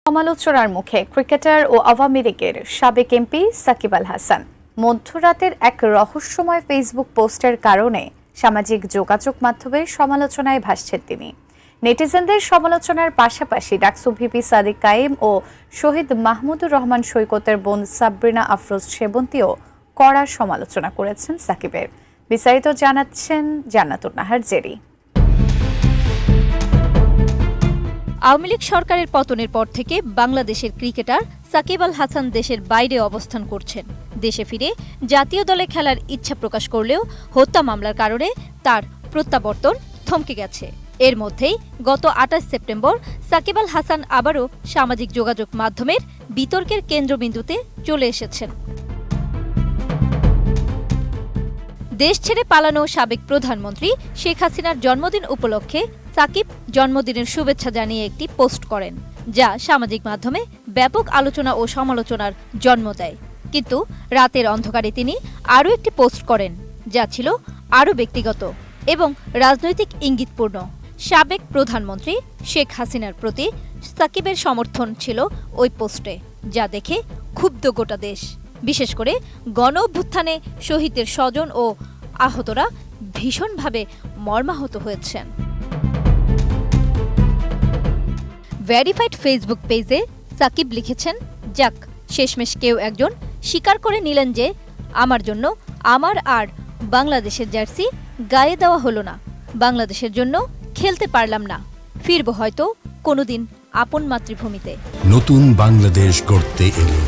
সমালোচনার মুখে ক্রিকেটার ও আওয়ামী লীগের সাবেক এমপি সাকিব আল হাসান। মধ্যরাতের এক রহস্যময় ফেসবুক পোস্টের কারণে সামাজিক যোগাযোগ মাধ্যমে সমালোচনায় ভাসছেন তিনি। নেটিজেনদের সমালোচনার পাশাপাশি ডাকসু ভিপি সাদিক কায়েম ও শহীদ মাহমুদুর রহমান সৈকতের বোন সাবরিনা আফরোজ সেবন্তীও কড়া সমালোচনা করেছেন সাকিবের। বিস্তারিত জানাচ্ছেন জান্নাতুন নাহার জেরি। আওয়ামী লীগ সরকারের পতনের পর থেকে বাংলাদেশের ক্রিকেটার সাকিব আল হাসান দেশের বাইরে অবস্থান করছেন। দেশে ফিরে জাতীয় দলে খেলার ইচ্ছা প্রকাশ করলেও হত্যা মামলার কারণে তার প্রত্যাবর্তন থমকে গেছে। এর মধ্যেই গত ২৮ সেপ্টেম্বর সাকিব আল হাসান আবারও সামাজিক যোগাযোগ মাধ্যমের বিতর্কের কেন্দ্রবিন্দুতে চলে এসেছেন। দেশ ছেড়ে পালানো সাবেক প্রধানমন্ত্রী শেখ হাসিনার জন্মদিন উপলক্ষে সাকিব জন্মদিনের শুভেচ্ছা জানিয়ে একটি পোস্ট করেন, যা সামাজিক মাধ্যমে ব্যাপক আলোচনা ও সমালোচনার জন্ম দেয়। কিন্তু রাতের অন্ধকারে তিনি আরও একটি পোস্ট করেন, যা ছিল আরও ব্যক্তিগত এবং রাজনৈতিক ইঙ্গিতপূর্ণ। সাবেক প্রধানমন্ত্রী শেখ হাসিনার প্রতি সাকিবের সমর্থন ছিল ওই পোস্টে, যা দেখে ক্ষুব্ধ গোটা দেশ। বিশেষ করে গণ অভ্যুত্থানে শহীদের স্বজন ও আহতরা ভীষণভাবে মর্মাহত হয়েছেন। ভেরিফাইড ফেসবুক পেজে সাকিব লিখেছেন, যাক শেষমেশ কেউ একজন স্বীকার করে নিলেন যে আমার জন্য আমার আর বাংলাদেশের জার্সি গায়ে দেওয়া হলো না, বাংলাদেশের জন্য খেলতে পারলাম না, ফিরব হয়তো কোনোদিন আপন মাতৃভূমিতে। নতুন বাংলাদেশ গড়তে এলো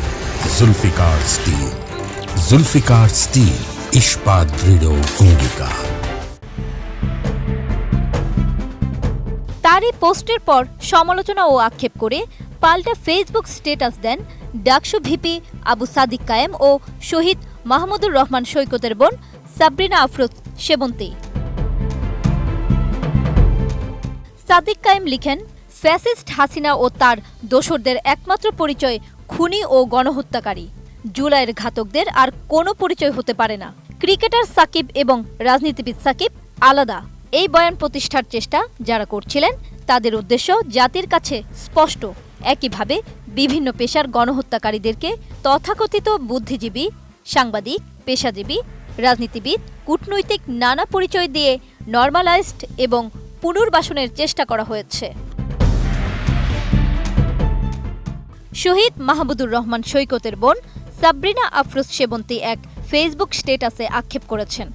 জুলফিকার স্টিল। জুলফিকার স্টিল, ইস্পাত দৃঢ় অঙ্গীকার। তার এই পোস্টের পর সমালোচনা ও আক্ষেপ করে পাল্টা ফেসবুক স্ট্যাটাস দেন ডাকসু ভিপি আবু সাদিক কায়েম ও শহীদ মাহমুদুর রহমান সৈকতের বোন সাবরিনা আফরোজ সেবন্তী। সাদিক কায়েম লিখেন, ফ্যাসিস্ট হাসিনা ও তার দোসরদের একমাত্র পরিচয় খুনি ও গণহত্যাকারী। জুলাইয়ের ঘাতকদের আর কোনো পরিচয় হতে পারে না। ক্রিকেটার সাকিব এবং রাজনীতিবিদ সাকিব আলাদা। এই বয়ান প্রতিষ্ঠার চেষ্টা যারা করছিলেন তাদের উদ্দেশ্য জাতির কাছে স্পষ্ট। একইভাবে বিভিন্ন পেশার গণহত্যাকারীদেরকে তথাকথিত বুদ্ধিজীবী, সাংবাদিক, পেশাজীবী, রাজনীতিবিদ, কূটনৈতিক নানা পরিচয় দিয়ে নর্মালাইজড এবং পুনর্বাসনের চেষ্টা করা হয়েছে। শহীদ মাহমুদুর রহমান সৈকতের বোন সাবরিনা আফরোজ সেবন্তী এক ফেসবুক স্ট্যাটাসে আক্ষেপ করেছেন,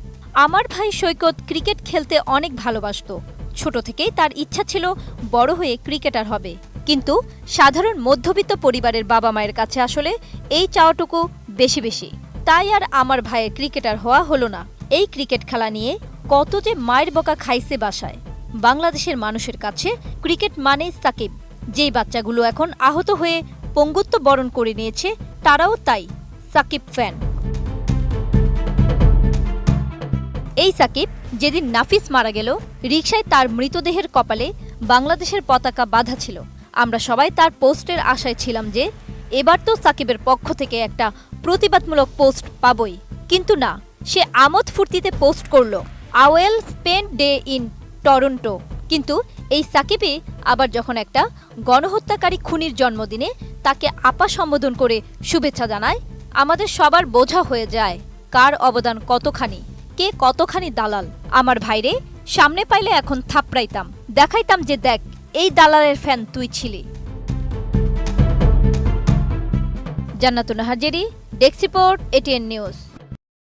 আমার ভাই সৈকত ক্রিকেট খেলতে অনেক ভালোবাসত। ছোট থেকেই তার ইচ্ছা ছিল বড় হয়ে ক্রিকেটার হবে, কিন্তু সাধারণ মধ্যবিত্ত পরিবারের বাবা মায়ের কাছে আসলে এই চাওয়াটুকু বেশি বেশি। তাই আর আমার ভাইয়ের ক্রিকেটার হওয়া হলো না। এই ক্রিকেট খেলা নিয়ে কত যে মায়ের বকা খাইছে বাসায়। বাংলাদেশের মানুষের কাছে ক্রিকেট মানেই সাকিব। যেই বাচ্চাগুলো এখন আহত হয়ে পঙ্গুত্ব বরণ করে নিয়েছে তারাও তাই সাকিব ফ্যান। এই সাকিব যেদিন নাফিস মারা গেল, রিকশায় তার মৃতদেহের কপালে বাংলাদেশের পতাকা বাঁধা ছিল। আমরা সবাই তার পোস্টের আশায় ছিলাম যে এবার তো সাকিবের পক্ষ থেকে একটা প্রতিবাদমূলক পোস্ট পাবই। কিন্তু না, সে আমোদ ফুর্তিতে পোস্ট করল, I will spend day in Toronto. কিন্তু এই সাকিবই আবার যখন একটা গণহত্যাকারী খুনির জন্মদিনে তাকে আপা সম্বোধন করে শুভেচ্ছা জানায়, আমাদের সবার বোঝা হয়ে যায় কার অবদান কতখানি, কে কতখানি দালাল। আমার ভাইরে সামনে পাইলে এখন থাপড়াইতাম, দেখাইতাম যে দেখ এই দালালের ফ্যান তুই ছিলি। জান্নাতুন Nahar Jerry, desk report, ATN news.